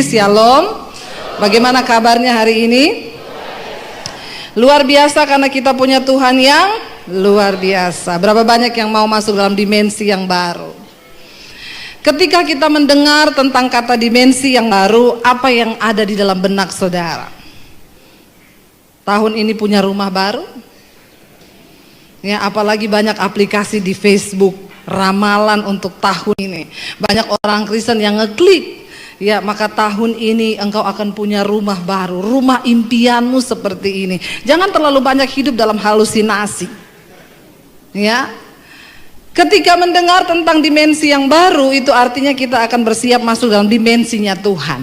Shalom. Bagaimana kabarnya hari ini? Luar biasa karena kita punya Tuhan yang luar biasa. Berapa banyak yang mau masuk dalam dimensi yang baru? Ketika kita mendengar tentang kata dimensi yang baru, apa yang ada di dalam benak saudara? Tahun ini punya rumah baru? Ya, apalagi banyak aplikasi di Facebook ramalan untuk tahun ini. Banyak orang Kristen yang ngeklik, ya, maka tahun ini engkau akan punya rumah baru, rumah impianmu seperti ini. Jangan terlalu banyak hidup dalam halusinasi. Ya. Ketika mendengar tentang dimensi yang baru, itu artinya kita akan bersiap masuk dalam dimensinya Tuhan.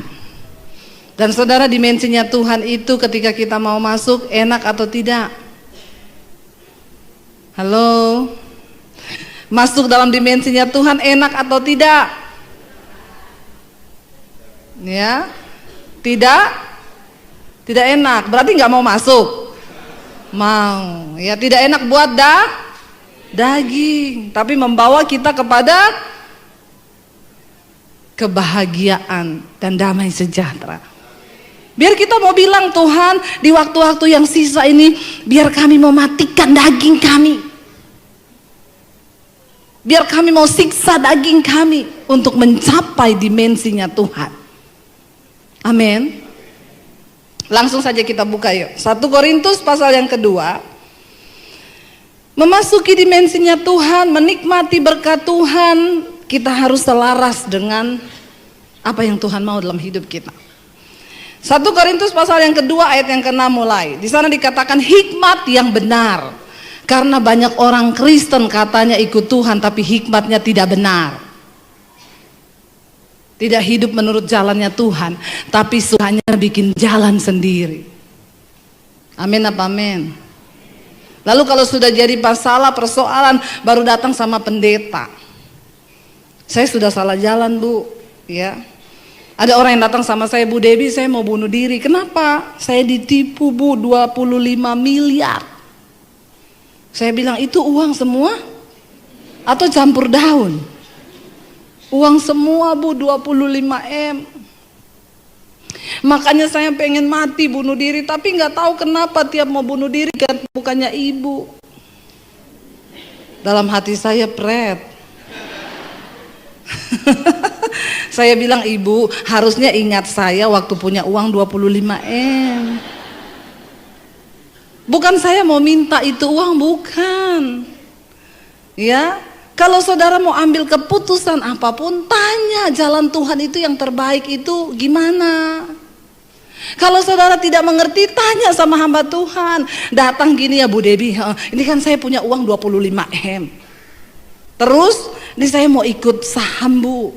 Dan saudara, dimensinya Tuhan itu ketika kita mau masuk, enak atau tidak? Halo? Masuk dalam dimensinya Tuhan enak atau tidak? Ya, tidak enak, berarti nggak mau masuk. Mau, ya, tidak enak buat daging, tapi membawa kita kepada kebahagiaan dan damai sejahtera. Biar kita mau bilang, Tuhan, di waktu-waktu yang sisa ini, biar kami mau matikan daging kami, biar kami mau siksa daging kami untuk mencapai dimensinya Tuhan. Amin. Langsung saja kita buka yuk. 1 Korintus pasal yang kedua. Memasuki dimensinya Tuhan, menikmati berkat Tuhan, kita harus selaras dengan apa yang Tuhan mau dalam hidup kita. 1 Korintus pasal yang kedua ayat yang ke-6 mulai. Di sana dikatakan hikmat yang benar. Karena banyak orang Kristen katanya ikut Tuhan tapi hikmatnya tidak benar. Tidak hidup menurut jalannya Tuhan, tapi sukanya bikin jalan sendiri. Amin apa amin? Lalu kalau sudah jadi masalah, persoalan, baru datang sama pendeta. Saya sudah salah jalan, Bu, ya. Ada orang yang datang sama saya, Bu Debbie, saya mau bunuh diri. Kenapa? Saya ditipu, Bu, 25 miliar. Saya bilang, itu uang semua? Atau campur daun? Uang semua, Bu, 25 M. Makanya saya pengen mati, bunuh diri, tapi nggak tahu kenapa tiap mau bunuh diri kan bukannya ibu. Dalam hati saya pret. Saya bilang, ibu harusnya ingat saya waktu punya uang 25 M. Bukan saya mau minta itu uang, bukan. Ya. Kalau saudara mau ambil keputusan apapun, tanya jalan Tuhan itu yang terbaik itu gimana. Kalau saudara tidak mengerti, tanya sama hamba Tuhan. Datang gini, ya Bu Debbie, ini kan saya punya uang 25 M. Terus, ini saya mau ikut saham, Bu.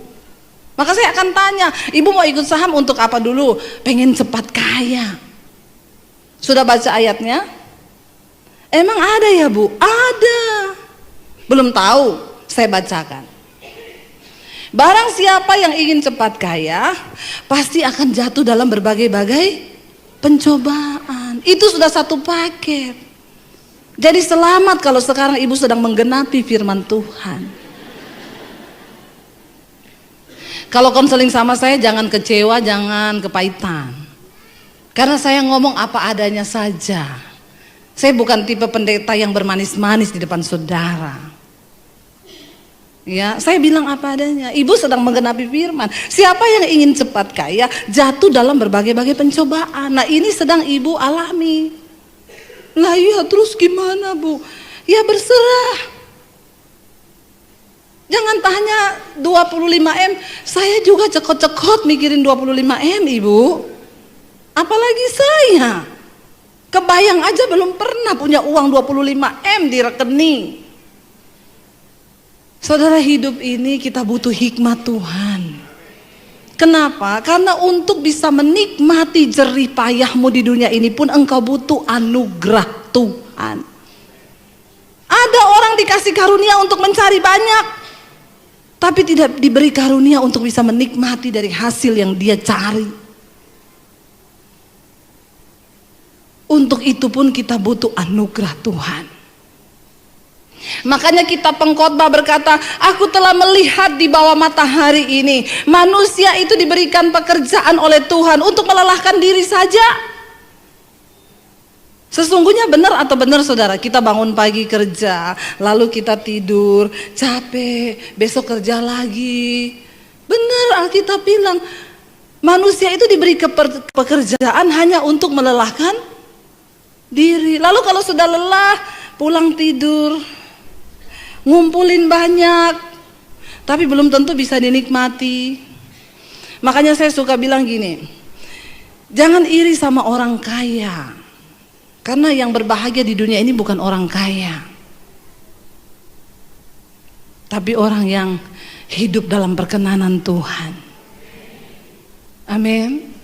Maka saya akan tanya, ibu mau ikut saham untuk apa dulu? Pengen cepat kaya. Sudah baca ayatnya? Emang ada ya, Bu? Ada. Belum tahu? Saya bacakan. Barang siapa yang ingin cepat kaya, pasti akan jatuh dalam berbagai-bagai pencobaan. Itu sudah satu paket. Jadi selamat kalau sekarang ibu sedang menggenapi firman Tuhan. Kalau konseling sama saya, jangan kecewa, jangan kepahitan. Karena saya ngomong apa adanya saja. Saya bukan tipe pendeta yang bermanis-manis di depan saudara. Ya, saya bilang apa adanya. Ibu sedang menggenapi firman. Siapa yang ingin cepat kaya jatuh dalam berbagai-bagai pencobaan. Nah, ini sedang ibu alami. Lah iya, terus gimana, Bu? Ya berserah. Jangan tanya 25 M. Saya juga cekot-cekot mikirin 25 M, Ibu. Apalagi saya. Kebayang aja belum pernah punya uang 25 M di rekening. Saudara, hidup ini kita butuh hikmat Tuhan. Kenapa? Karena untuk bisa menikmati jerih payahmu di dunia ini pun engkau butuh anugerah Tuhan. Ada orang dikasih karunia untuk mencari banyak, tapi tidak diberi karunia untuk bisa menikmati dari hasil yang dia cari. Untuk itu pun kita butuh anugerah Tuhan. Makanya kita pengkhotbah berkata, aku telah melihat di bawah matahari ini, manusia itu diberikan pekerjaan oleh Tuhan untuk melelahkan diri saja. Sesungguhnya benar atau benar saudara, kita bangun pagi kerja, lalu kita tidur, capek, besok kerja lagi. Benar, Alkitab bilang, manusia itu diberi pekerjaan hanya untuk melelahkan diri. Lalu kalau sudah lelah, pulang tidur, ngumpulin banyak, tapi belum tentu bisa dinikmati. Makanya saya suka bilang gini, jangan iri sama orang kaya, karena yang berbahagia di dunia ini bukan orang kaya, tapi orang yang hidup dalam perkenanan Tuhan. Amin.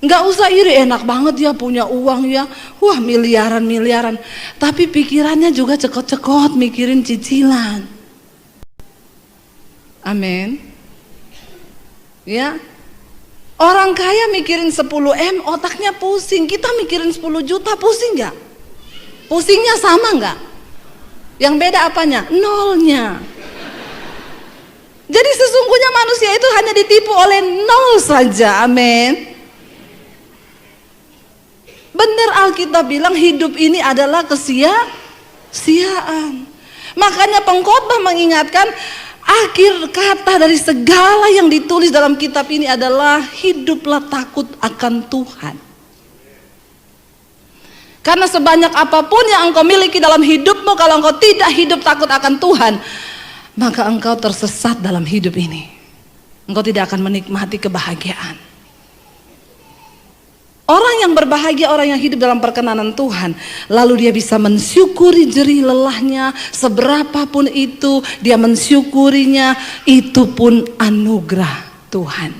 Nggak usah iri, enak banget ya punya uang ya, wah miliaran, tapi pikirannya juga cekot-cekot mikirin cicilan. Amin. Ya, orang kaya mikirin 10 M, otaknya pusing. Kita mikirin 10 juta, pusing nggak? Pusingnya sama nggak? Yang beda apanya? Nolnya. Jadi sesungguhnya manusia itu hanya ditipu oleh nol saja. Amin. Benar, Alkitab bilang hidup ini adalah kesia-siaan. Makanya pengkhotbah mengingatkan, akhir kata dari segala yang ditulis dalam kitab ini adalah hiduplah takut akan Tuhan. Karena sebanyak apapun yang engkau miliki dalam hidupmu, kalau engkau tidak hidup takut akan Tuhan, maka engkau tersesat dalam hidup ini. Engkau tidak akan menikmati kebahagiaan. Orang yang berbahagia, orang yang hidup dalam perkenanan Tuhan, lalu dia bisa mensyukuri jerih lelahnya, seberapapun itu dia mensyukurinya, itu pun anugerah Tuhan.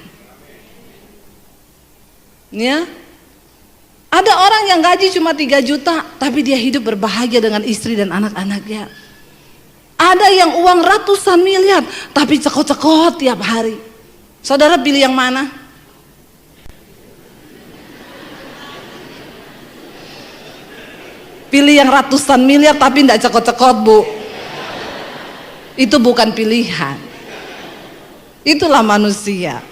Ya, ada orang yang gaji cuma 3 juta, tapi dia hidup berbahagia dengan istri dan anak-anaknya. Ada yang uang ratusan miliar, tapi cekot-cekot tiap hari. Saudara pilih yang mana? Pilih yang ratusan miliar tapi tidak cekot-cekot, Bu. Itu bukan pilihan. Itulah manusia.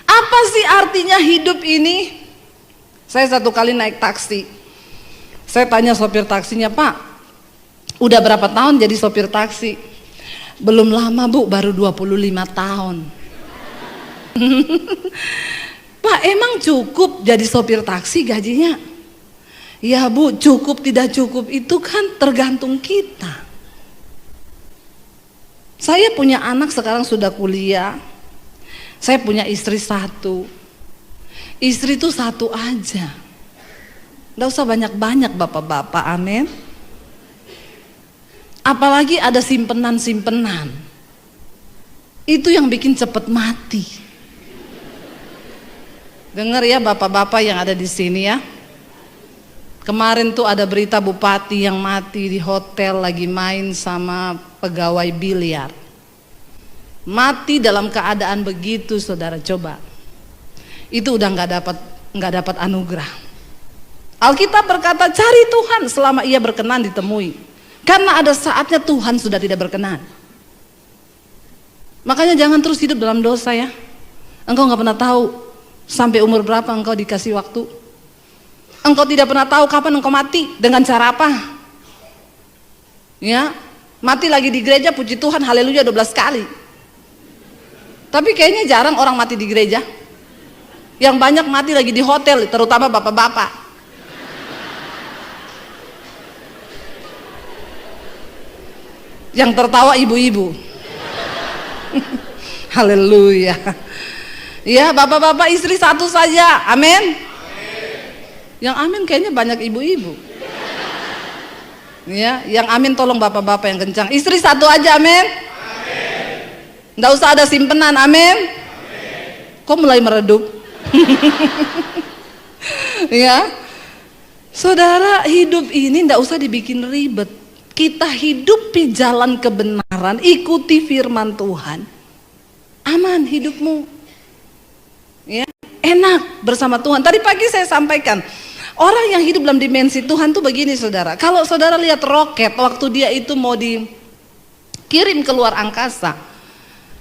Apa sih artinya hidup ini? Saya satu kali naik taksi. Saya tanya sopir taksinya, Pak, udah berapa tahun jadi sopir taksi? Belum lama, Bu, baru 25 tahun. Pak, emang cukup jadi sopir taksi gajinya? Ya, Bu, cukup tidak cukup itu kan tergantung kita. Saya punya anak sekarang sudah kuliah. Saya punya istri 1. Istri itu 1 aja. Nggak usah banyak-banyak bapak-bapak, amin. Apalagi ada simpenan-simpenan. Itu yang bikin cepet mati. Dengar ya bapak-bapak yang ada di sini ya. Kemarin tuh ada berita bupati yang mati di hotel lagi main sama pegawai biliar. Mati dalam keadaan begitu, saudara, coba. Itu udah nggak dapat anugerah. Alkitab berkata, cari Tuhan selama ia berkenan ditemui. Karena ada saatnya Tuhan sudah tidak berkenan. Makanya jangan terus hidup dalam dosa ya. Engkau nggak pernah tahu sampai umur berapa engkau dikasih waktu. Engkau tidak pernah tahu kapan engkau mati, dengan cara apa. Ya, mati lagi di gereja, puji Tuhan, haleluya 12 kali. Tapi kayaknya jarang orang mati di gereja. Yang banyak mati lagi di hotel, terutama bapak-bapak. Yang tertawa ibu-ibu. Haleluya. Ya, bapak-bapak istri 1 saja, amin. Yang amin kayaknya banyak ibu-ibu. Ya, yang amin tolong bapak-bapak yang kencang. Istri 1 aja, amin. Nggak usah ada simpenan, amin. Kok mulai meredup? Ya, saudara, hidup ini nggak usah dibikin ribet. Kita hidupi jalan kebenaran, ikuti firman Tuhan. Aman hidupmu. Ya, enak bersama Tuhan. Tadi pagi saya sampaikan, Orang yang hidup dalam dimensi Tuhan tuh begini saudara. Kalau saudara lihat roket waktu dia itu mau dikirim keluar angkasa,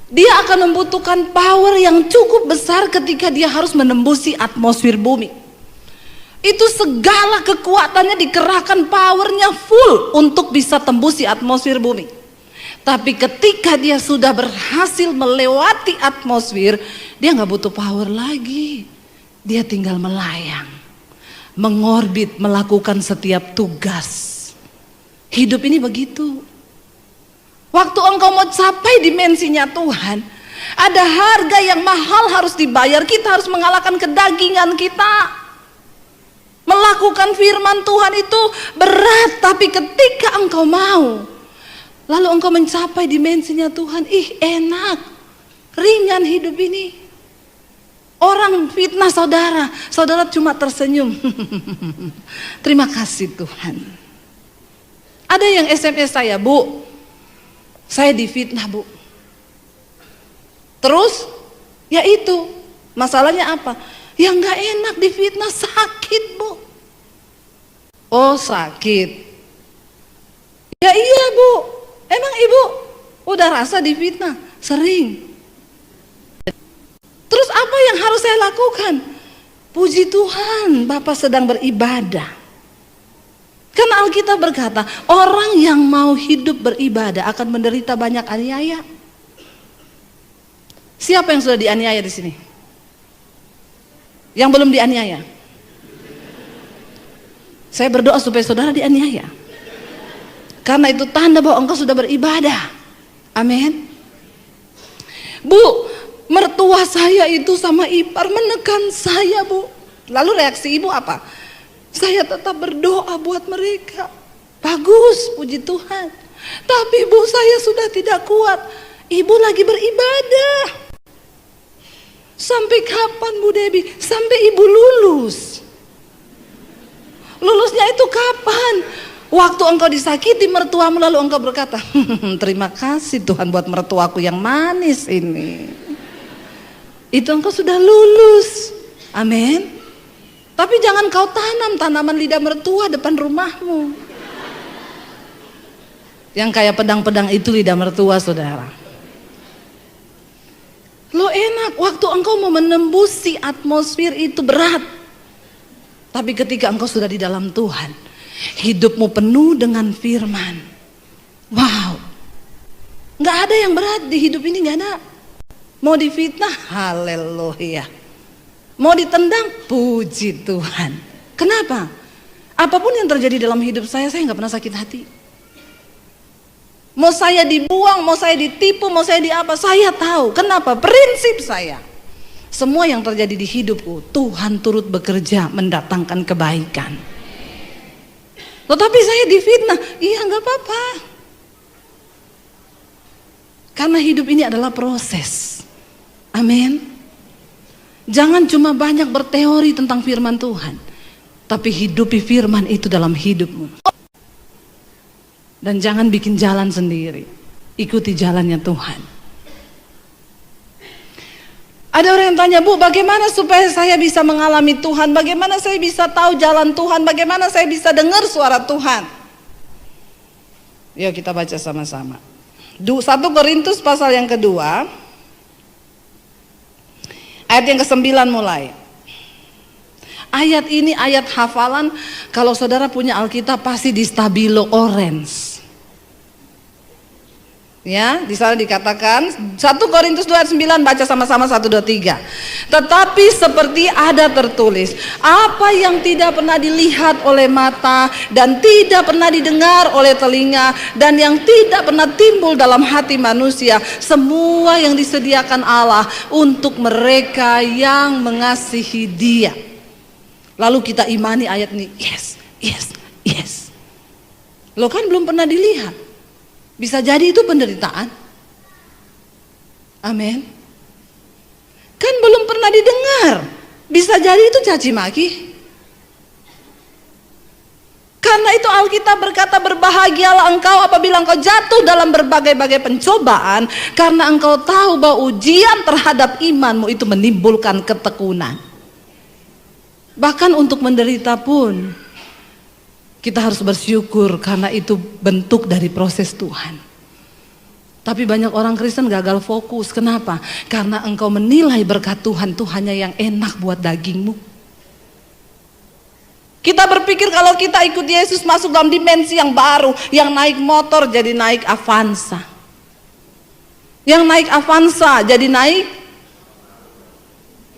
dia akan membutuhkan power yang cukup besar ketika dia harus menembusi atmosfer bumi. Itu segala kekuatannya dikerahkan, powernya full untuk bisa tembusi atmosfer bumi. Tapi ketika dia sudah berhasil melewati atmosfer, dia nggak butuh power lagi. Dia tinggal melayang, mengorbit, melakukan setiap tugas. Hidup ini begitu. Waktu engkau mau capai dimensinya Tuhan, ada harga yang mahal harus dibayar. Kita harus mengalahkan kedagingan kita. Melakukan firman Tuhan itu berat, tapi ketika engkau mau, lalu engkau mencapai dimensinya Tuhan, enak, ringan hidup ini. Orang fitnah saudara, saudara cuma tersenyum. Terima kasih Tuhan. Ada yang SMS saya, Bu, saya difitnah Bu. Terus, ya itu, masalahnya apa? Ya nggak enak difitnah, sakit Bu. Oh sakit. Ya iya Bu. Emang Ibu udah rasa difitnah? Sering. Terus apa yang harus saya lakukan? Puji Tuhan, Bapak sedang beribadah. Karena Alkitab berkata, orang yang mau hidup beribadah akan menderita banyak aniaya. Siapa yang sudah dianiaya di sini? Yang belum dianiaya? Saya berdoa supaya saudara dianiaya. Karena itu tanda bahwa engkau sudah beribadah. Amin. Bu, mertua saya itu sama ipar menekan saya Bu. Lalu reaksi ibu apa? Saya tetap berdoa buat mereka. Bagus, puji Tuhan. Tapi Bu, saya sudah tidak kuat. Ibu lagi beribadah. Sampai kapan Bu Debbie? Sampai ibu lulus. Lulusnya itu kapan? Waktu engkau disakiti mertuamu lalu engkau berkata, terima kasih Tuhan buat mertuaku yang manis ini. Itu engkau sudah lulus. Amin. Tapi jangan kau tanam tanaman lidah mertua depan rumahmu. Yang kayak pedang-pedang itu lidah mertua saudara. Lo enak, waktu engkau mau menembusi atmosfer itu berat. Tapi ketika engkau sudah di dalam Tuhan, hidupmu penuh dengan firman. Wow, gak ada yang berat di hidup ini, gak ada. Mau difitnah, haleluya. Mau ditendang, puji Tuhan. Kenapa? Apapun yang terjadi dalam hidup saya gak pernah sakit hati. Mau saya dibuang, mau saya ditipu, mau saya diapa, saya tahu. Kenapa? Prinsip saya. Semua yang terjadi di hidupku, Tuhan turut bekerja mendatangkan kebaikan. Tetapi saya difitnah, iya gak apa-apa. Karena hidup ini adalah proses. Amin. Jangan cuma banyak berteori tentang firman Tuhan, tapi hidupi firman itu dalam hidupmu. Dan jangan bikin jalan sendiri. Ikuti jalannya Tuhan. Ada orang yang tanya, Bu, bagaimana supaya saya bisa mengalami Tuhan? Bagaimana saya bisa tahu jalan Tuhan? Bagaimana saya bisa dengar suara Tuhan? Yuk kita baca sama-sama. 1 Korintus pasal yang kedua, ayat yang ke-9 mulai. Ayat ini ayat hafalan. Kalau saudara punya Alkitab pasti di stabilo orange. Ya, di sana dikatakan 1 Korintus 2 ayat 9, baca sama-sama 1 2 3. Tetapi seperti ada tertulis, apa yang tidak pernah dilihat oleh mata dan tidak pernah didengar oleh telinga dan yang tidak pernah timbul dalam hati manusia, semua yang disediakan Allah untuk mereka yang mengasihi Dia. Lalu kita imani ayat ini, yes, yes, yes. Lo kan belum pernah dilihat. Bisa jadi itu penderitaan. Amin. Kan belum pernah didengar. Bisa jadi itu caci maki. Karena itu Alkitab berkata, berbahagialah engkau apabila engkau jatuh dalam berbagai-bagai pencobaan, karena engkau tahu bahwa ujian terhadap imanmu itu menimbulkan ketekunan. Bahkan untuk menderita pun kita harus bersyukur karena itu bentuk dari proses Tuhan. Tapi banyak orang Kristen gagal fokus. Kenapa? Karena engkau menilai berkat Tuhan itu hanya yang enak buat dagingmu. Kita berpikir kalau kita ikut Yesus masuk dalam dimensi yang baru. Yang naik motor jadi naik Avanza. Yang naik Avanza jadi naik.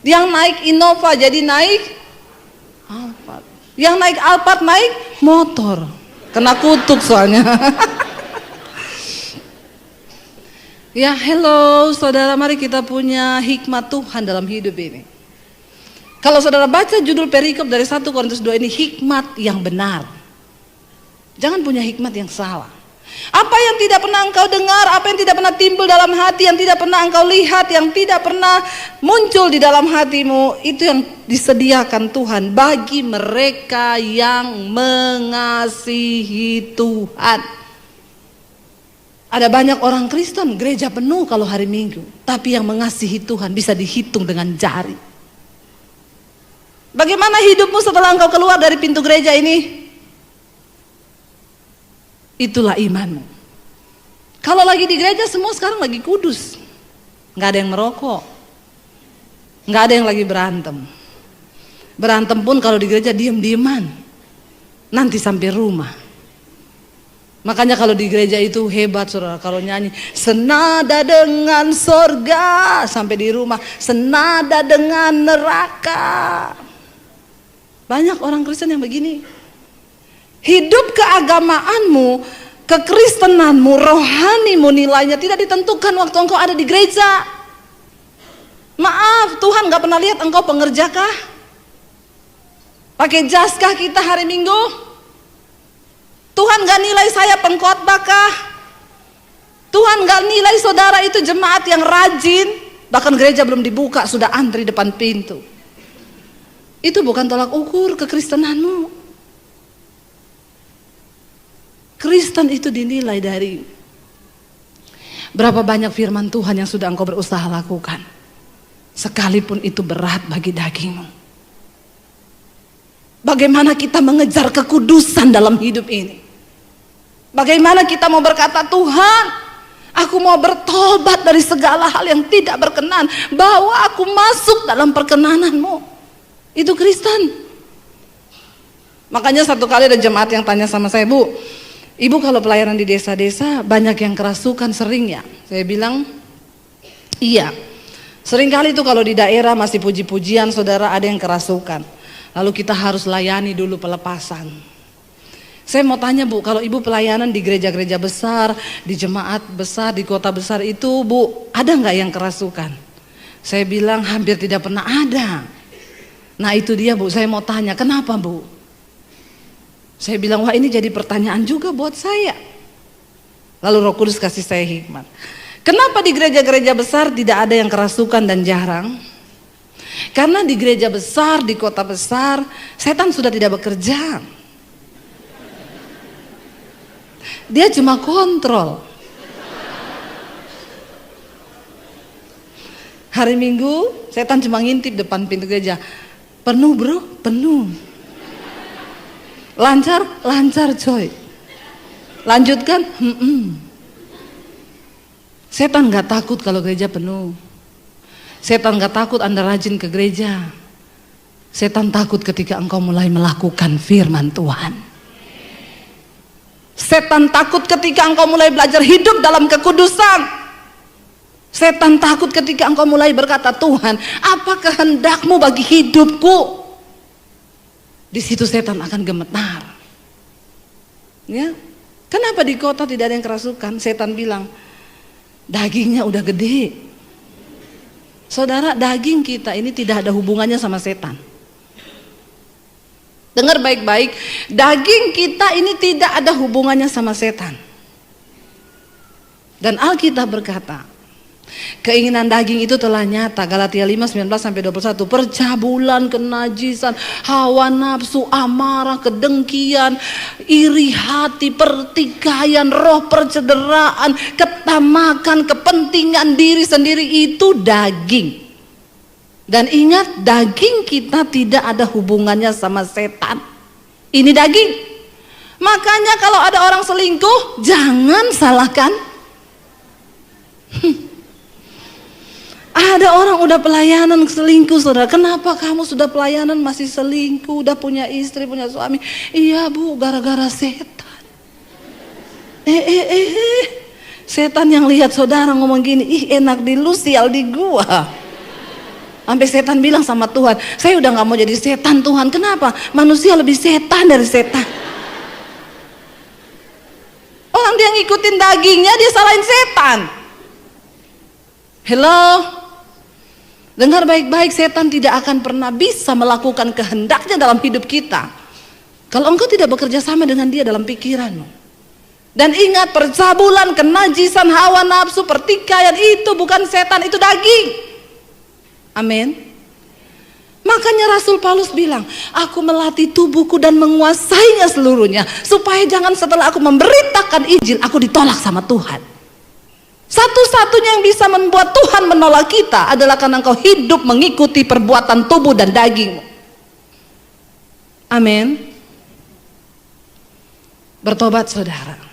Yang naik Innova jadi naik Alphard. Yang naik Alphard naik motor. Kena kutuk soalnya. Ya, hello saudara, mari kita punya hikmat Tuhan dalam hidup ini. Kalau saudara baca judul perikop dari 1 Korintus 2 ini, hikmat yang benar. Jangan punya hikmat yang salah. Apa yang tidak pernah engkau dengar, apa yang tidak pernah timbul dalam hati, yang tidak pernah engkau lihat, yang tidak pernah muncul di dalam hatimu, itu yang disediakan Tuhan bagi mereka yang mengasihi Tuhan. Ada banyak orang Kristen, gereja penuh kalau hari Minggu, tapi yang mengasihi Tuhan bisa dihitung dengan jari. Bagaimana hidupmu setelah engkau keluar dari pintu gereja ini? Itulah imanmu. Kalau lagi di gereja semua sekarang lagi kudus, nggak ada yang merokok, nggak ada yang lagi berantem. Berantem pun kalau di gereja diem-dieman, nanti sampai rumah. Makanya kalau di gereja itu hebat saudara, kalau nyanyi senada dengan sorga, sampai di rumah senada dengan neraka. Banyak orang Kristen yang begini. Hidup keagamaanmu, kekristenanmu, rohanimu nilainya tidak ditentukan waktu engkau ada di gereja. Maaf, Tuhan gak pernah lihat engkau pengerja kah? Pakai jas kah kita hari Minggu? Tuhan gak nilai saya pengkhotbah kah? Tuhan gak nilai saudara itu jemaat yang rajin, bahkan gereja belum dibuka sudah antri depan pintu. Itu bukan tolak ukur kekristenanmu. Kristen itu dinilai dari berapa banyak firman Tuhan yang sudah engkau berusaha lakukan, sekalipun itu berat bagi dagingmu. Bagaimana kita mengejar kekudusan dalam hidup ini? Bagaimana kita mau berkata, Tuhan, aku mau bertobat dari segala hal yang tidak berkenan, bawa aku masuk dalam perkenanan-Mu. Itu Kristen. Makanya satu kali ada jemaat yang tanya sama saya, Bu, Ibu kalau pelayanan di desa-desa banyak yang kerasukan sering ya? Saya bilang, iya. Sering kali itu kalau di daerah masih puji-pujian saudara ada yang kerasukan. Lalu kita harus layani dulu pelepasan. Saya mau tanya Bu, kalau Ibu pelayanan di gereja-gereja besar, di jemaat besar, di kota besar itu Bu, ada nggak yang kerasukan? Saya bilang hampir tidak pernah ada. Nah itu dia Bu, saya mau tanya, kenapa Bu? Saya bilang, wah ini jadi pertanyaan juga buat saya. Lalu Roh Kudus kasih saya hikmat. Kenapa di gereja-gereja besar tidak ada yang kerasukan dan jarang? Karena di gereja besar, di kota besar, setan sudah tidak bekerja. Dia cuma kontrol. Hari Minggu, setan cuma ngintip depan pintu gereja. Penuh bro, penuh. Lancar, lancar coy. Lanjutkan, Setan gak takut kalau gereja penuh. Setan gak takut Anda rajin ke gereja. Setan takut ketika engkau mulai melakukan firman Tuhan. Setan takut ketika engkau mulai belajar hidup dalam kekudusan. Setan takut ketika engkau mulai berkata, Tuhan, apa kehendakmu bagi hidupku? Di situ setan akan gemetar. Ya, kenapa di kota tidak ada yang kerasukan? Setan bilang, dagingnya udah gede. Saudara, daging kita ini tidak ada hubungannya sama setan. Dengar baik-baik, daging kita ini tidak ada hubungannya sama setan. Dan Alkitab berkata, keinginan daging itu telah nyata. Galatia 5:19-21. Percabulan, kenajisan, hawa nafsu, amarah, kedengkian, iri hati, pertikaian, roh percederaan, ketamakan, kepentingan diri sendiri, itu daging. Dan ingat, daging kita tidak ada hubungannya sama setan. Ini daging. Makanya kalau ada orang selingkuh, jangan salahkan. Ada orang udah pelayanan selingkuh, saudara. Kenapa kamu sudah pelayanan masih selingkuh? Udah punya istri, punya suami. Iya bu, gara-gara setan. Setan yang lihat saudara ngomong gini, ih enak di lu, sial di gua. Sampai setan bilang sama Tuhan, saya udah gak mau jadi setan Tuhan. Kenapa? Manusia lebih setan dari setan. Orang dia ngikutin dagingnya, dia salahin setan. Hello? Dengar baik-baik, setan tidak akan pernah bisa melakukan kehendaknya dalam hidup kita kalau engkau tidak bekerja sama dengan dia dalam pikiranmu. Dan ingat, percabulan, kenajisan, hawa nafsu, pertikaian itu bukan setan, itu daging. Amin. Makanya Rasul Paulus bilang, aku melatih tubuhku dan menguasainya seluruhnya, supaya jangan setelah aku memberitakan Injil, aku ditolak sama Tuhan. Satu-satunya yang bisa membuat Tuhan menolak kita adalah karena engkau hidup mengikuti perbuatan tubuh dan dagingmu. Amin. Bertobat saudara.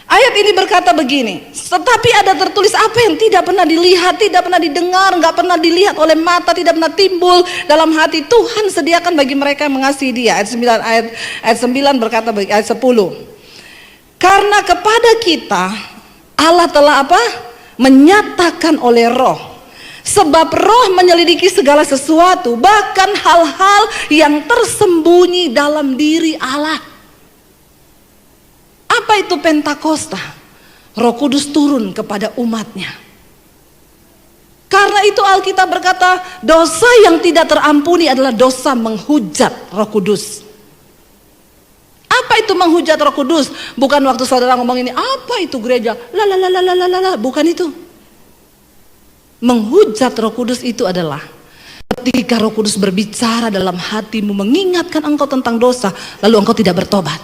Ayat ini berkata begini, tetapi ada tertulis apa yang tidak pernah dilihat, tidak pernah didengar, nggak pernah dilihat oleh mata, tidak pernah timbul dalam hati, Tuhan sediakan bagi mereka yang mengasihi Dia. Ayat 9 berkata bagi ayat 10. Karena kepada kita Allah telah apa? Menyatakan oleh Roh. Sebab Roh menyelidiki segala sesuatu, bahkan hal-hal yang tersembunyi dalam diri Allah. Apa itu Pentakosta? Roh Kudus turun kepada umatnya. Karena itu Alkitab berkata, dosa yang tidak terampuni adalah dosa menghujat Roh Kudus. Apa itu menghujat Roh Kudus? Bukan waktu saudara ngomong ini, apa itu gereja? Bukan itu. Menghujat Roh Kudus itu adalah ketika Roh Kudus berbicara dalam hatimu, mengingatkan engkau tentang dosa, lalu engkau tidak bertobat.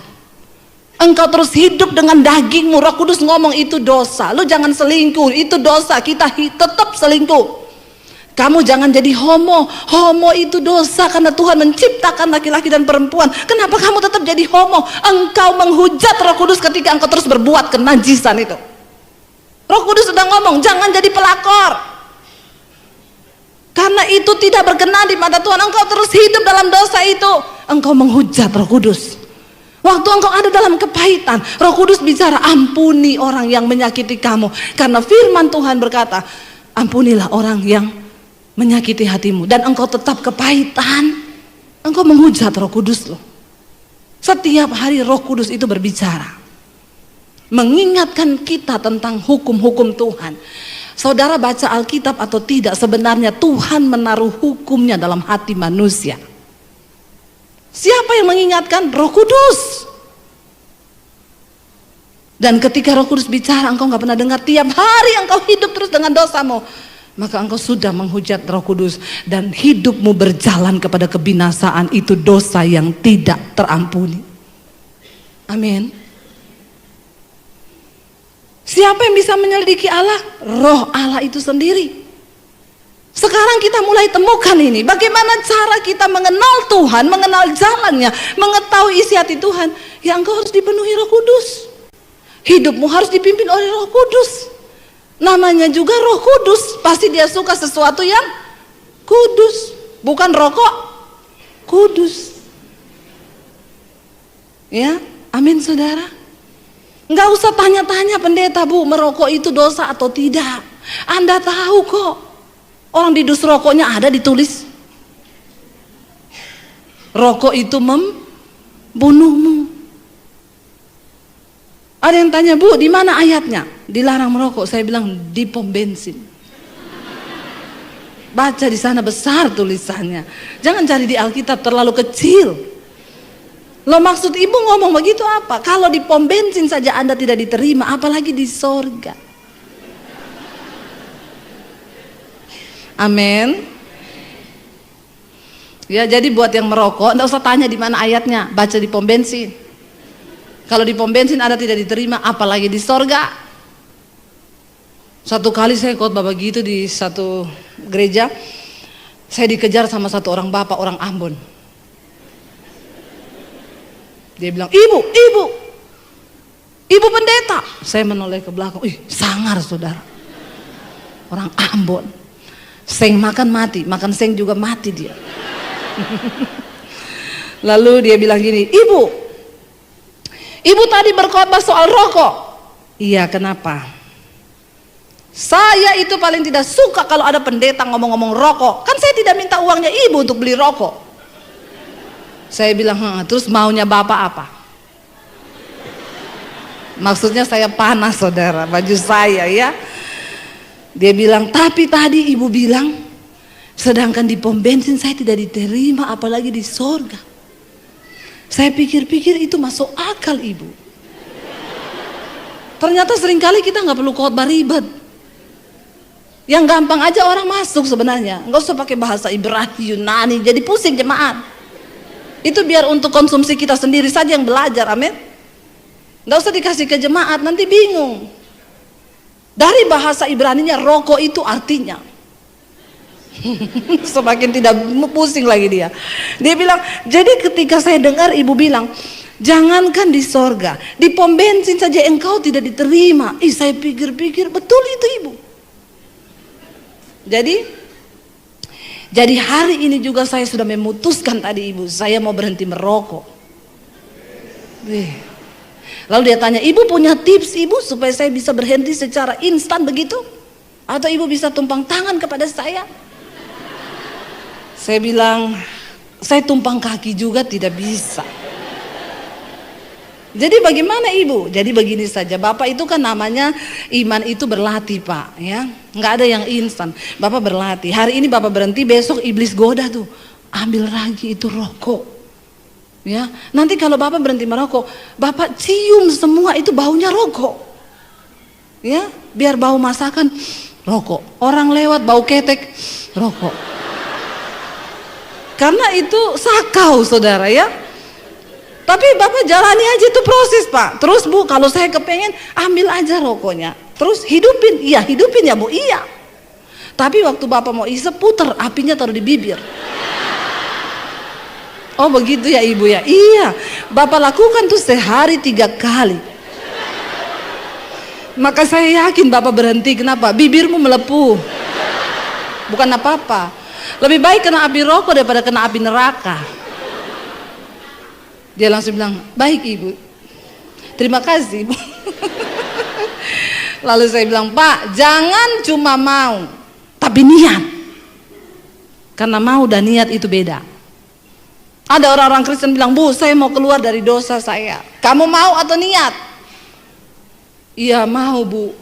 Engkau terus hidup dengan dagingmu. Roh Kudus ngomong itu dosa, lu jangan selingkuh, itu dosa, kita tetap selingkuh. Kamu jangan jadi homo, homo itu dosa karena Tuhan menciptakan laki-laki dan perempuan. Kenapa kamu tetap jadi homo? Engkau menghujat Roh Kudus ketika engkau terus berbuat kenajisan itu. Roh Kudus sudah ngomong, jangan jadi pelakor. Karena itu tidak berkenan di mata Tuhan. Engkau terus hidup dalam dosa itu, engkau menghujat Roh Kudus. Waktu engkau ada dalam kepahitan, Roh Kudus bicara, ampuni orang yang menyakiti kamu. Karena firman Tuhan berkata, ampunilah orang yang menyakiti hatimu. Dan engkau tetap kepahitan, engkau menghujat Roh Kudus loh. Setiap hari Roh Kudus itu berbicara, mengingatkan kita tentang hukum-hukum Tuhan. Saudara baca Alkitab atau tidak, sebenarnya Tuhan menaruh hukumnya dalam hati manusia. Siapa yang mengingatkan? Roh Kudus. Dan ketika Roh Kudus bicara, engkau gak pernah dengar, tiap hari engkau hidup terus dengan dosamu, maka engkau sudah menghujat Roh Kudus. Dan hidupmu berjalan kepada kebinasaan. Itu dosa yang tidak terampuni. Amin. Siapa yang bisa menyelidiki Allah? Roh Allah itu sendiri. Sekarang kita mulai temukan ini, bagaimana cara kita mengenal Tuhan, mengenal jalannya, mengetahui isi hati Tuhan. Ya engkau harus dipenuhi Roh Kudus. Hidupmu harus dipimpin oleh Roh Kudus. Namanya juga Roh Kudus, pasti dia suka sesuatu yang kudus, bukan rokok, kudus. Ya, amin saudara. Enggak usah tanya-tanya pendeta, Bu, merokok itu dosa atau tidak. Anda tahu kok. Orang di dus rokoknya ada ditulis, rokok itu membunuhmu. Ada yang tanya, Bu, di mana ayatnya dilarang merokok? Saya bilang di pom bensin. Baca di sana besar tulisannya. Jangan cari di Alkitab terlalu kecil. Lo maksud ibu ngomong begitu apa? Kalau di pom bensin saja Anda tidak diterima, apalagi di sorga. Amin. Ya, jadi buat yang merokok, enggak usah tanya di mana ayatnya, baca di pom bensin. Kalau di pom bensin Anda tidak diterima, apalagi di sorga. Satu kali saya khotbah begitu di satu gereja, Saya dikejar sama satu orang bapak, orang Ambon. Dia bilang, ibu pendeta. Saya menoleh ke belakang, sangar saudara. Orang Ambon. Seng makan mati, makan seng juga mati dia. Lalu dia bilang gini, ibu tadi berkhotbah soal rokok. Iya, kenapa? Saya itu paling tidak suka kalau ada pendeta ngomong-ngomong rokok. Kan saya tidak minta uangnya ibu untuk beli rokok. Saya bilang, terus maunya bapak apa? Maksudnya saya panas saudara, baju saya ya. Dia bilang, tapi tadi ibu bilang, sedangkan di pom bensin saya tidak diterima, apalagi di sorga. Saya pikir-pikir itu masuk akal ibu. Ternyata seringkali kita nggak perlu khotbah ribet. Yang gampang aja orang masuk sebenarnya. Nggak usah pakai bahasa Ibrani, Yunani, jadi pusing jemaat. Itu biar untuk konsumsi kita sendiri saja yang belajar, amin. Nggak usah dikasih ke jemaat, nanti bingung. Dari bahasa Ibraninya rokok itu artinya. Semakin tidak pusing lagi dia. Dia bilang, jadi ketika saya dengar ibu bilang, jangankan di sorga, di pom bensin saja engkau tidak diterima. Saya pikir-pikir betul itu ibu. Jadi hari ini juga saya sudah memutuskan tadi ibu, saya mau berhenti merokok. Lalu dia tanya, ibu punya tips ibu supaya saya bisa berhenti secara instan begitu? Atau ibu bisa tumpang tangan kepada saya? Saya bilang, saya tumpang kaki juga tidak bisa. Jadi bagaimana ibu? Jadi begini saja, bapak itu kan namanya iman itu berlatih pak, ya, nggak ada yang instan. Bapak berlatih. Hari ini bapak berhenti, besok iblis goda tuh, ambil lagi itu rokok, ya. Nanti kalau bapak berhenti merokok, bapak cium semua itu baunya rokok, ya. Biar bau masakan rokok, orang lewat bau ketek rokok. Karena itu sakau saudara ya. Tapi bapak jalani aja itu proses pak. Terus bu, kalau saya kepengen ambil aja rokoknya. Terus hidupin ya bu, iya. Tapi waktu bapak mau isep puter, apinya taruh di bibir. Oh begitu ya ibu ya. Iya, bapak lakukan tuh sehari 3 kali. Maka saya yakin bapak berhenti. Kenapa? Bibirmu melepuh. Bukan apa-apa. Lebih baik kena api rokok daripada kena api neraka. Dia langsung bilang, baik ibu, terima kasih ibu. Lalu saya bilang, pak, jangan cuma mau, tapi niat. Karena mau dan niat itu beda. Ada orang-orang Kristen bilang, bu, saya mau keluar dari dosa saya. Kamu mau atau niat? Iya mau bu.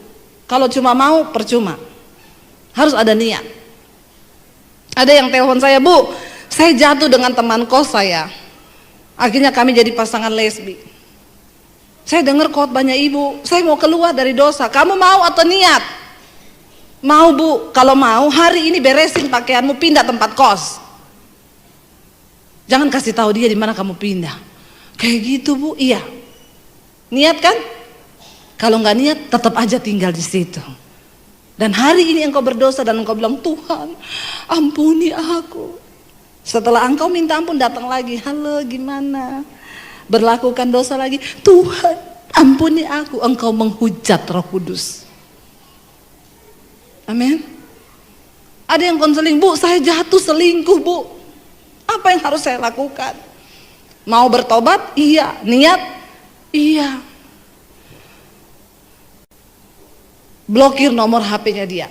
Kalau cuma mau percuma, harus ada niat. Ada yang telepon saya, bu, saya jatuh dengan teman kos saya. Akhirnya kami jadi pasangan lesbi. Saya dengar khotbahnya ibu, saya mau keluar dari dosa. Kamu mau atau niat? Mau bu. Kalau mau, hari ini beresin pakaianmu, pindah tempat kos. Jangan kasih tahu dia di mana kamu pindah. Kayak gitu bu, iya. Niat kan? Kalau nggak niat, tetap aja tinggal di situ. Dan hari ini engkau berdosa dan engkau bilang, Tuhan ampuni aku. Setelah engkau minta ampun, datang lagi, halo gimana? Berlakukan dosa lagi, Tuhan ampuni aku. Engkau menghujat Roh Kudus. Amin. Ada yang konseling, bu, saya jatuh selingkuh bu. Apa yang harus saya lakukan? Mau bertobat? Iya. Niat? Iya. Blokir nomor HP-nya dia.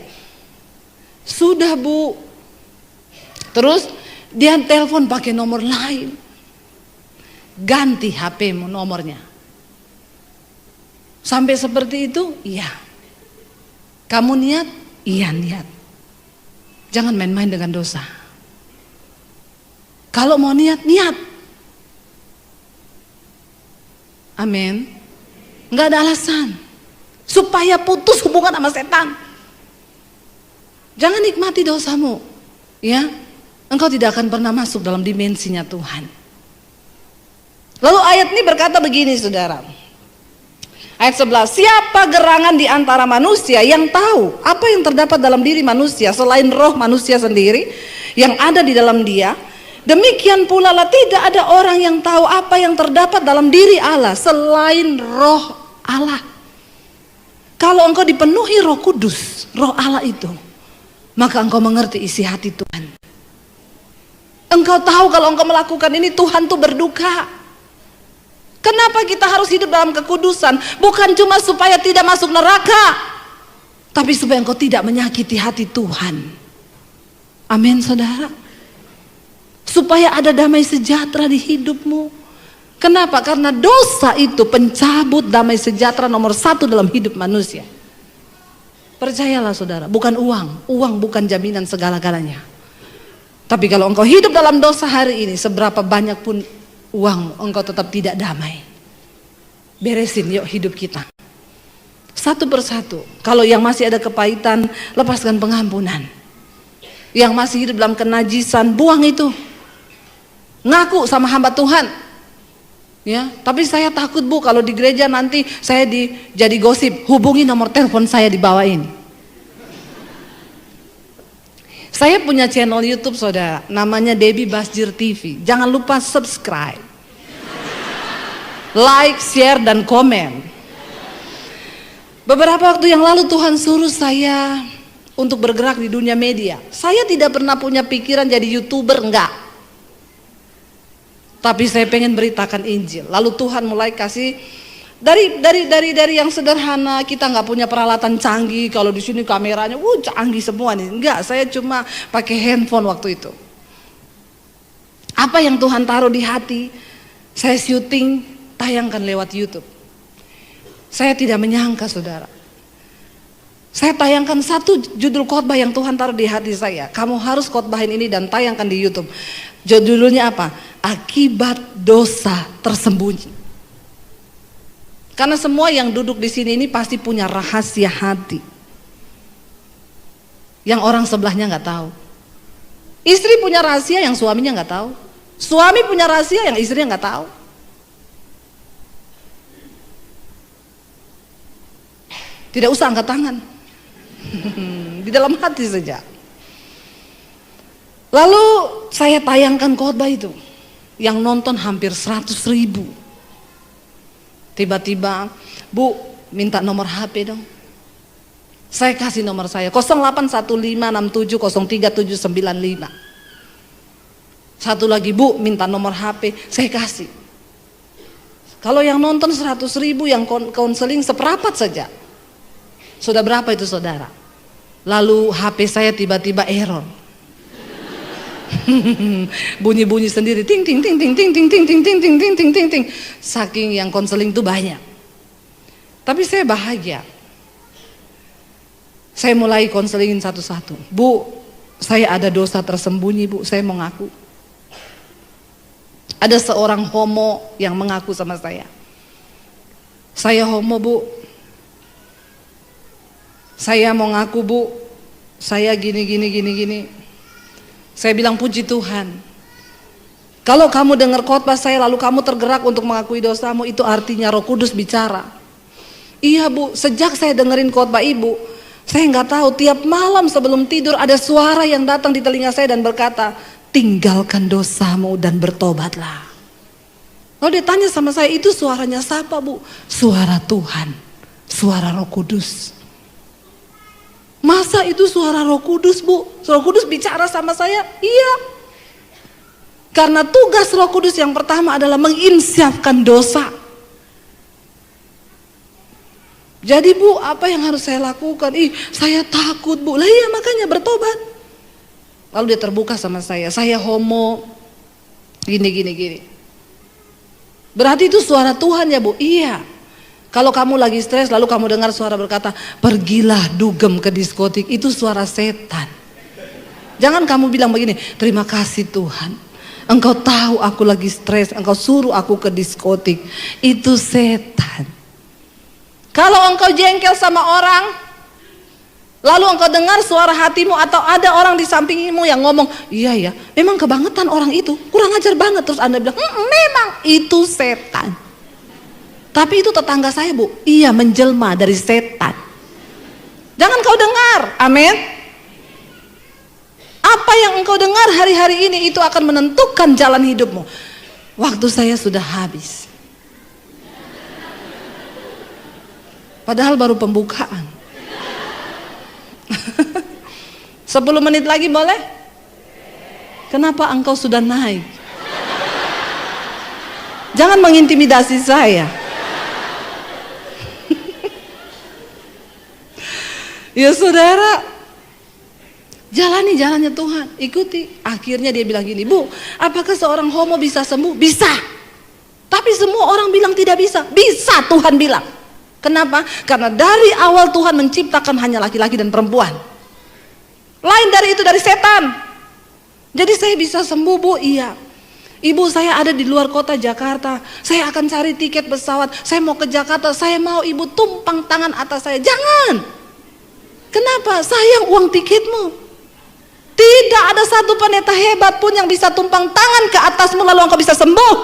Sudah bu. Terus dia telepon pakai nomor lain. Ganti HP-mu nomornya. Sampai seperti itu? Iya. Kamu niat? Iya niat. Jangan main-main dengan dosa. Kalau mau niat, niat. Amin. Enggak ada alasan supaya putus hubungan sama setan. Jangan nikmati dosamu, ya. Engkau tidak akan pernah masuk dalam dimensinya Tuhan. Lalu ayat ini berkata begini saudara. Ayat 11, siapa gerangan di antara manusia yang tahu apa yang terdapat dalam diri manusia selain roh manusia sendiri yang ada di dalam dia. Demikian pula lah tidak ada orang yang tahu apa yang terdapat dalam diri Allah selain roh Allah. Kalau engkau dipenuhi Roh Kudus, Roh Allah itu, maka engkau mengerti isi hati Tuhan. Engkau tahu kalau engkau melakukan ini Tuhan tuh berduka. Kenapa kita harus hidup dalam kekudusan? Bukan cuma supaya tidak masuk neraka, tapi supaya engkau tidak menyakiti hati Tuhan. Amin saudara. Supaya ada damai sejahtera di hidupmu. Kenapa? Karena dosa itu pencabut damai sejahtera nomor 1 dalam hidup manusia. Percayalah saudara, bukan uang. Uang bukan jaminan segala-galanya. Tapi kalau engkau hidup dalam dosa hari ini, seberapa banyak pun uang, engkau tetap tidak damai. Beresin yuk hidup kita. Satu persatu. Kalau yang masih ada kepahitan, lepaskan pengampunan. Yang masih hidup dalam kenajisan, buang itu. Ngaku sama hamba Tuhan. Ya, tapi saya takut Bu kalau di gereja nanti saya jadi gosip. Hubungi nomor telepon saya di bawah ini. Saya punya channel YouTube saudara, namanya Debbie Basjir TV. Jangan lupa subscribe, like, share, dan komen. Beberapa waktu yang lalu Tuhan suruh saya untuk bergerak di dunia media. Saya tidak pernah punya pikiran jadi YouTuber, enggak. Tapi saya pengen beritakan Injil. Lalu Tuhan mulai kasih dari yang sederhana. Kita nggak punya peralatan canggih. Kalau di sini kameranya, canggih semua nih. Enggak, saya cuma pakai handphone waktu itu. Apa yang Tuhan taruh di hati, saya syuting, tayangkan lewat YouTube. Saya tidak menyangka saudara. Saya tayangkan satu judul khotbah yang Tuhan taruh di hati saya. Kamu harus khotbahin ini dan tayangkan di YouTube. Judulnya apa? Akibat dosa tersembunyi. Karena semua yang duduk di sini ini pasti punya rahasia hati yang orang sebelahnya nggak tahu. Istri punya rahasia yang suaminya nggak tahu. Suami punya rahasia yang istrinya nggak tahu. Tidak usah angkat tangan. Di dalam hati saja. Lalu saya tayangkan khotbah itu, yang nonton hampir 100.000. Tiba-tiba, Bu, minta nomor HP dong. Saya kasih nomor saya 081567037795. Satu lagi, Bu, minta nomor HP, saya kasih. Kalau yang nonton 100.000, yang konseling seperempat saja. Sudah berapa itu saudara? Lalu HP saya tiba-tiba error. Bunyi-bunyi sendiri, ting ting ting ting ting ting ting ting ting ting ting ting ting ting. Saking yang konseling itu banyak. Tapi saya bahagia. Saya mulai konselingin satu-satu. Bu, saya ada dosa tersembunyi Bu, saya mau ngaku. Ada seorang homo yang mengaku sama saya. Saya homo Bu. Saya mau ngaku Bu, saya gini. Saya bilang puji Tuhan. Kalau kamu dengar khotbah saya lalu kamu tergerak untuk mengakui dosamu, itu artinya Roh Kudus bicara. Iya Bu, sejak saya dengerin khotbah Ibu, saya nggak tahu tiap malam sebelum tidur ada suara yang datang di telinga saya dan berkata, tinggalkan dosamu dan bertobatlah. Lalu dia tanya sama saya, itu suaranya siapa Bu? Suara Tuhan, suara Roh Kudus. Masa itu suara Roh Kudus Bu? Roh Kudus bicara sama saya? Iya. Karena tugas Roh Kudus yang pertama adalah menginsyafkan dosa. Jadi Bu, apa yang harus saya lakukan? Saya takut Bu. Lah iya, makanya bertobat. Lalu dia terbuka sama saya homo, gini. Berarti itu suara Tuhan ya Bu? Iya. Kalau kamu lagi stres lalu kamu dengar suara berkata, pergilah dugem ke diskotik, itu suara setan. Jangan kamu bilang begini, terima kasih Tuhan, Engkau tahu aku lagi stres, Engkau suruh aku ke diskotik. Itu setan. Kalau engkau jengkel sama orang, lalu engkau dengar suara hatimu atau ada orang di sampingmu yang ngomong, iya ya, memang kebangetan orang itu, kurang ajar banget. Terus Anda bilang, memang itu setan. Tapi itu tetangga saya Bu, iya menjelma dari setan. Jangan kau dengar, amin. Apa yang engkau dengar hari-hari ini itu akan menentukan jalan hidupmu. Waktu saya sudah habis. Padahal baru pembukaan. 10 menit lagi boleh? Kenapa engkau sudah naik? Jangan mengintimidasi saya. Ya saudara, jalani jalannya Tuhan, ikuti. Akhirnya dia bilang gini, Bu, apakah seorang homo bisa sembuh? Bisa. Tapi semua orang bilang tidak bisa. Bisa, Tuhan bilang. Kenapa? Karena dari awal Tuhan menciptakan hanya laki-laki dan perempuan. Lain dari itu dari setan. Jadi saya bisa sembuh, Bu? Iya. Ibu, saya ada di luar kota Jakarta. Saya akan cari tiket pesawat. Saya mau ke Jakarta. Saya mau ibu tumpang tangan atas saya. Jangan. Kenapa? Sayang uang tiketmu. Tidak ada satu pendeta hebat pun yang bisa tumpang tangan ke atasmu lalu engkau bisa sembuh.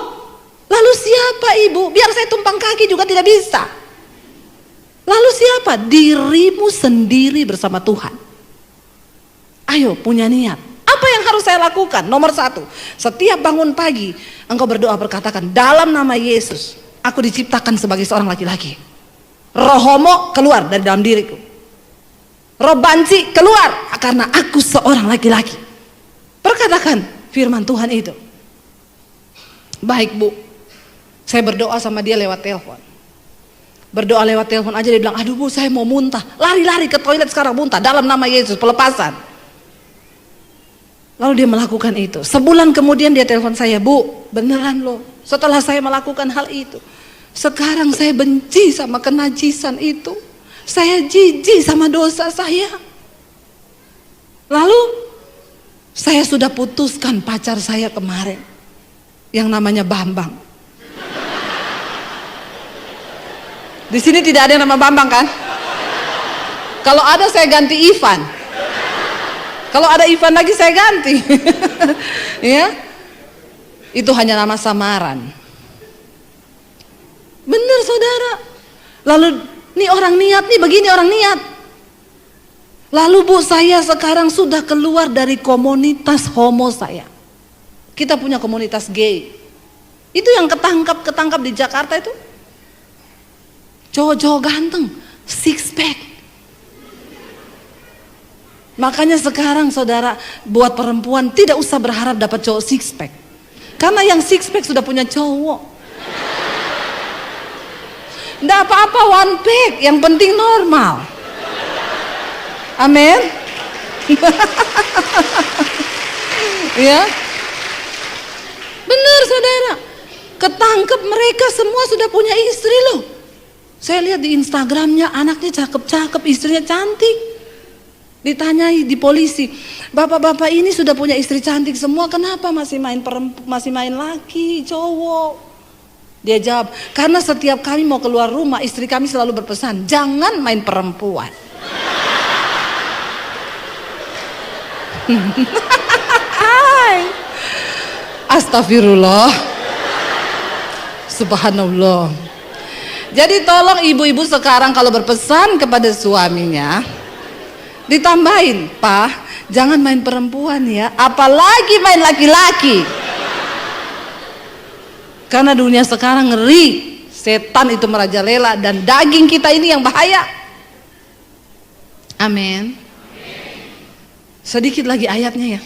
Lalu siapa ibu? Biar saya tumpang kaki juga tidak bisa. Lalu siapa? Dirimu sendiri bersama Tuhan. Ayo punya niat. Apa yang harus saya lakukan? Nomor 1, setiap bangun pagi engkau berdoa berkatakan, dalam nama Yesus aku diciptakan sebagai seorang laki-laki. Roh homo keluar dari dalam diriku. Roh banci keluar karena aku seorang laki-laki. Perkatakan firman Tuhan itu. Baik Bu, saya berdoa sama dia lewat telepon. Berdoa lewat telepon aja dia bilang, aduh Bu saya mau muntah. Lari-lari ke toilet sekarang muntah. Dalam nama Yesus pelepasan. Lalu dia melakukan itu. Sebulan kemudian dia telepon saya, Bu beneran loh. Setelah saya melakukan hal itu, sekarang saya benci sama kenajisan itu. Saya jijik sama dosa saya. Lalu saya sudah putuskan pacar saya kemarin yang namanya Bambang. Di sini tidak ada yang nama Bambang kan? Kalau ada saya ganti Ivan. Kalau ada Ivan lagi saya ganti. Ya. Itu hanya nama samaran. Benar saudara. Lalu nih orang niat nih, begini orang niat. Lalu Bu, saya sekarang sudah keluar dari komunitas homo saya. Kita punya komunitas gay. Itu yang ketangkap di Jakarta itu. Cowok-cowok ganteng, six pack. Makanya sekarang saudara, buat perempuan tidak usah berharap dapat cowok six pack. Karena yang six pack sudah punya cowok. Nggak apa-apa one pack, yang penting normal. Amin. Ya. Benar saudara. Ketangkep mereka semua sudah punya istri loh. Saya lihat di Instagramnya anaknya cakep-cakep, istrinya cantik. Ditanyai di polisi, bapak-bapak ini sudah punya istri cantik semua, kenapa masih main laki, cowok? Dia jawab, karena setiap kami mau keluar rumah, istri kami selalu berpesan, jangan main perempuan. Astagfirullah. Subhanallah. Jadi tolong ibu-ibu sekarang kalau berpesan kepada suaminya, ditambahin, Pak, jangan main perempuan ya, apalagi main laki-laki. Karena dunia sekarang ngeri, setan itu merajalela dan daging kita ini yang bahaya. Amin. Sedikit lagi ayatnya ya.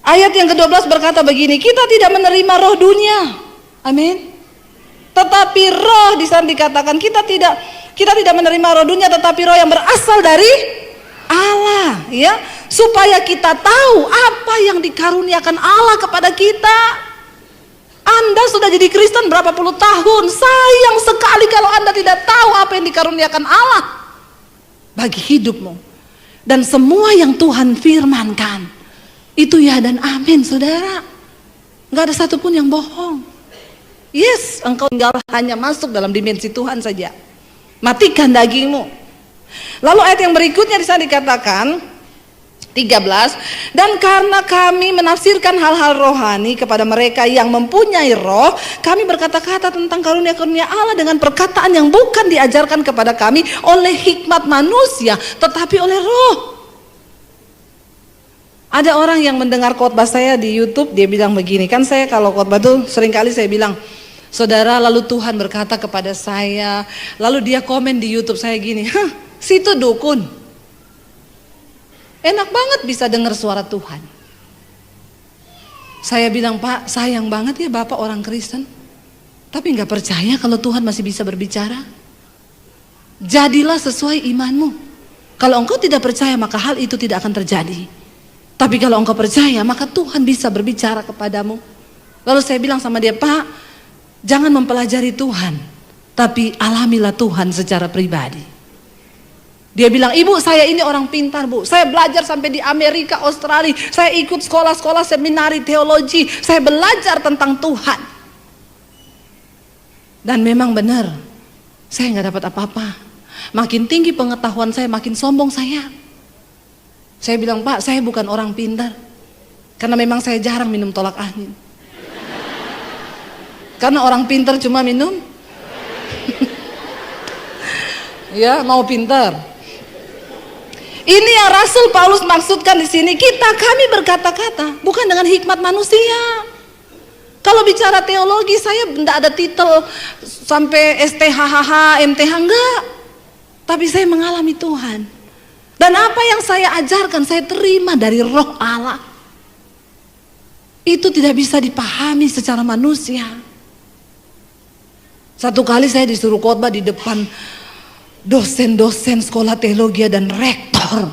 Ayat yang ke-12 berkata begini, kita tidak menerima roh dunia. Amin. Tetapi roh di sana dikatakan kita tidak menerima roh dunia, tetapi roh yang berasal dari Allah, ya, supaya kita tahu apa yang dikaruniakan Allah kepada kita. Anda sudah jadi Kristen berapa puluh tahun, sayang sekali kalau Anda tidak tahu apa yang dikaruniakan Allah bagi hidupmu. Dan semua yang Tuhan firmankan itu ya dan amin saudara. Gak ada satupun yang bohong. Yes, engkau tinggal hanya masuk dalam dimensi Tuhan saja. Matikan dagingmu. Lalu ayat yang berikutnya di sana dikatakan 13, dan karena kami menafsirkan hal-hal rohani kepada mereka yang mempunyai roh, kami berkata-kata tentang karunia-karunia Allah dengan perkataan yang bukan diajarkan kepada kami oleh hikmat manusia, tetapi oleh roh. Ada orang yang mendengar khotbah saya di YouTube, dia bilang begini, kan saya kalau khotbah tuh seringkali saya bilang, saudara, lalu Tuhan berkata kepada saya, lalu dia komen di YouTube saya gini, hah, situ dukun. Enak banget bisa dengar suara Tuhan. Saya bilang, Pak, sayang banget ya Bapak orang Kristen, tapi gak percaya kalau Tuhan masih bisa berbicara. Jadilah sesuai imanmu. Kalau engkau tidak percaya maka hal itu tidak akan terjadi. Tapi kalau engkau percaya maka Tuhan bisa berbicara kepadamu. Lalu saya bilang sama dia, Pak, jangan mempelajari Tuhan, tapi alamilah Tuhan secara pribadi. Dia bilang, Ibu, saya ini orang pintar, Bu. Saya belajar sampai di Amerika, Australia. Saya ikut sekolah-sekolah seminari teologi. Saya belajar tentang Tuhan. Dan memang benar, saya nggak dapat apa-apa. Makin tinggi pengetahuan saya, makin sombong saya. Saya bilang, Pak, saya bukan orang pintar. Karena memang saya jarang minum tolak angin. Karena orang pintar cuma minum ya, mau pintar. Ini yang Rasul Paulus maksudkan di sini, kami berkata-kata bukan dengan hikmat manusia. Kalau bicara teologi saya tidak ada titel sampai STHHH, MTH, enggak. Tapi saya mengalami Tuhan. Dan apa yang saya ajarkan saya terima dari Roh Allah. Itu tidak bisa dipahami secara manusia. Satu kali saya disuruh khotbah di depan dosen-dosen sekolah teologi dan rektor.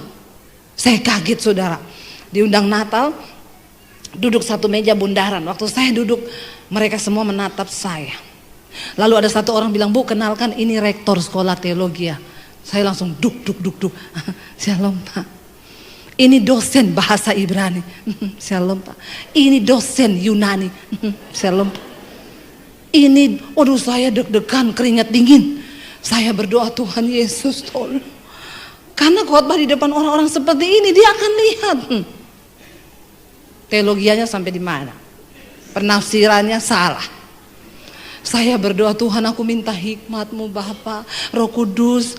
Saya kaget, saudara. Diundang Natal, duduk satu meja bundaran. Waktu saya duduk, mereka semua menatap saya. Lalu ada satu orang bilang, Bu, kenalkan ini rektor sekolah teologi. Saya langsung duk. Shalom, Pak. Ini dosen bahasa Ibrani. Shalom, Pak. Ini dosen Yunani. Shalom, Pak. Ini, waduh, saya deg-degan, keringat dingin. Saya berdoa, Tuhan Yesus tolong. Karena khotbah di depan orang-orang seperti ini, dia akan lihat teologianya sampai di mana, penafsirannya salah. Saya berdoa, Tuhan, aku minta hikmat-Mu, Bapa, Roh Kudus.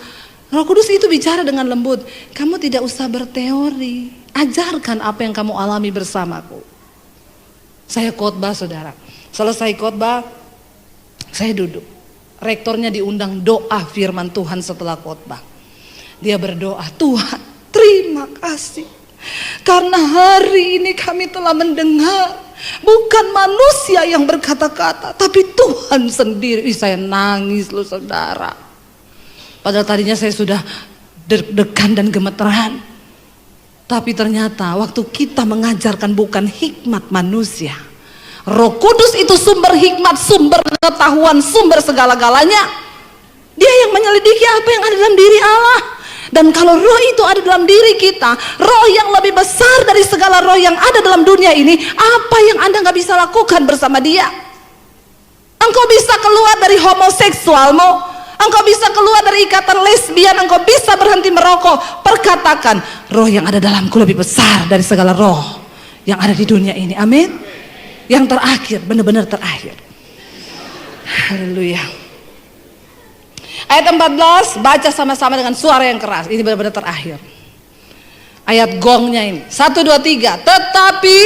Roh Kudus itu bicara dengan lembut. Kamu tidak usah berteori, ajarkan apa yang kamu alami bersamaku. Saya khotbah, saudara. Selesai khotbah, saya duduk. Rektornya diundang doa firman Tuhan setelah khotbah. Dia berdoa, Tuhan, terima kasih. Karena hari ini kami telah mendengar, bukan manusia yang berkata-kata, tapi Tuhan sendiri. Saya nangis loh, saudara. Padahal tadinya saya sudah deg-degan dan gemeteran. Tapi ternyata waktu kita mengajarkan bukan hikmat manusia, Roh Kudus itu sumber hikmat, sumber pengetahuan, sumber segala-galanya. Dia yang menyelidiki apa yang ada dalam diri Allah. Dan kalau roh itu ada dalam diri kita, roh yang lebih besar dari segala roh yang ada dalam dunia ini, apa yang Anda gak bisa lakukan bersama dia? Engkau bisa keluar dari homoseksualmu, engkau bisa keluar dari ikatan lesbian, engkau bisa berhenti merokok. Perkatakan, roh yang ada dalamku lebih besar dari segala roh yang ada di dunia ini. Amin. Yang terakhir, benar-benar terakhir. Haleluya. Ayat 14, baca sama-sama dengan suara yang keras. Ini benar-benar terakhir. Ayat gongnya ini. 1, 2, 3. Tetapi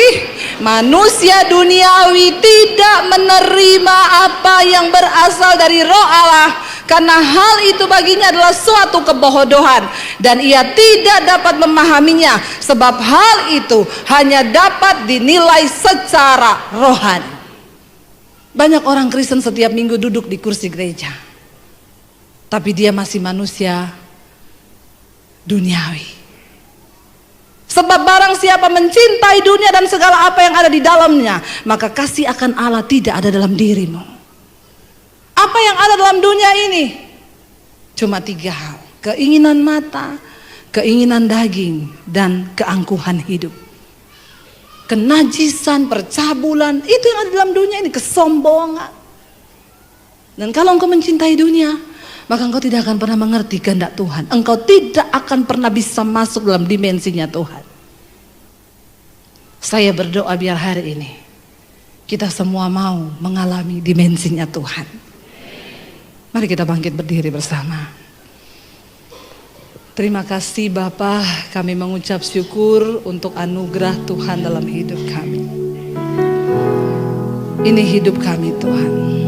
manusia duniawi tidak menerima apa yang berasal dari Roh Allah, karena hal itu baginya adalah suatu kebodohan, dan ia tidak dapat memahaminya, sebab hal itu hanya dapat dinilai secara rohani. Banyak orang Kristen setiap minggu duduk di kursi gereja, tapi dia masih manusia duniawi. Sebab barang siapa mencintai dunia dan segala apa yang ada di dalamnya, maka kasih akan Allah tidak ada dalam dirimu. Apa yang ada dalam dunia ini? Cuma 3 hal. Keinginan mata, keinginan daging, dan keangkuhan hidup. Kenajisan, percabulan, itu yang ada dalam dunia ini. Kesombongan. Dan kalau engkau mencintai dunia, maka engkau tidak akan pernah mengerti kehendak Tuhan. Engkau tidak akan pernah bisa masuk dalam dimensinya Tuhan. Saya berdoa biar hari ini kita semua mau mengalami dimensinya Tuhan. Mari kita bangkit berdiri bersama. Terima kasih Bapa, kami mengucap syukur untuk anugerah Tuhan dalam hidup kami. Ini hidup kami Tuhan.